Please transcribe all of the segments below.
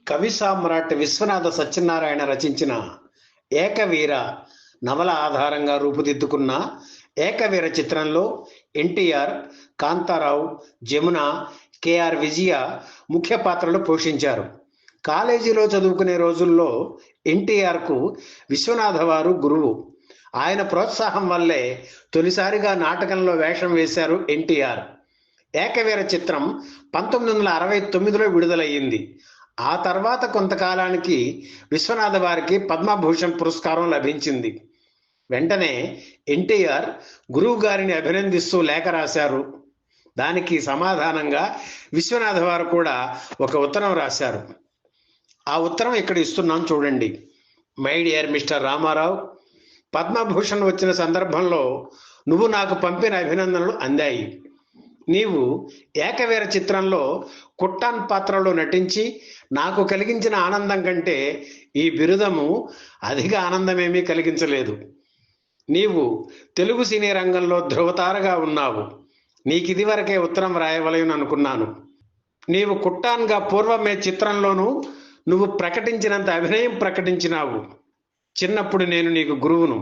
కవి సామ్రాట్ విశ్వనాథ సత్యనారాయణ రచించిన ఏకవీర నవల ఆధారంగా రూపుదిద్దుకున్న ఏకవీర చిత్రంలో ఎన్టీఆర్, కాంతారావు, జమున, కేఆర్ విజయ ముఖ్య పాత్రలు పోషించారు. కాలేజీలో చదువుకునే రోజుల్లో ఎన్టీఆర్కు విశ్వనాథ వారు గురువు. ఆయన ప్రోత్సాహం వల్లే తొలిసారిగా నాటకంలో వేషం వేశారు ఎన్టీఆర్. ఏకవీర చిత్రం 1969లో విడుదలయ్యింది. ఆ తర్వాత కొంతకాలానికి విశ్వనాథ వారికి పద్మభూషణ్ పురస్కారం లభించింది. వెంటనే ఎన్టీఆర్ గురువు గారిని అభినందిస్తూ లేఖ రాశారు. దానికి సమాధానంగా విశ్వనాథ వారు కూడా ఒక ఉత్తరం రాశారు. ఆ ఉత్తరం ఇక్కడ ఇస్తున్నాం చూడండి. My dear mister Ramarao, Padma Bhushan వచ్చిన సందర్భంలో నువ్వు నాకు పంపిన అభినందనలు అందాయి. నీవు ఏకవీర చిత్రంలో కుట్టాన్ పాత్రలో నటించి నాకు కలిగించిన ఆనందం కంటే ఈ బిరుదము అధిక ఆనందమేమీ కలిగించలేదు. నీవు తెలుగు సినీ రంగంలో ధృవతారగా ఉన్నావు. నీకు ఇదివరకే ఉత్తరం రాయవలెను అనుకున్నాను. నీవు కుట్టాన్గా పూర్వమే చిత్రంలోనూ నువ్వు ప్రకటించినంత అభినయం ప్రకటించినావు. చిన్నప్పుడు నేను నీకు గురువును,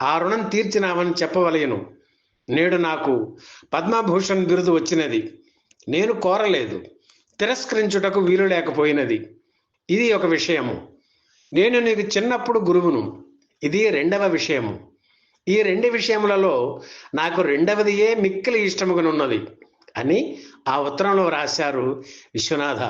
ఆ రుణం తీర్చినావని చెప్పవలెను. నేడు నాకు పద్మభూషణ్ బిరుదు వచ్చినది. నేను కోరలేదు, తిరస్కరించుటకు వీలు లేకపోయినది. ఇది ఒక విషయము. నేను నీకు చిన్నప్పుడు గురువును. ఇది రెండవ విషయము. ఈ రెండు విషయములలో నాకు రెండవదియే మిక్కిలి ఇష్టముగానున్నది అని ఆ ఉత్తరంలో రాశారు విశ్వనాథ.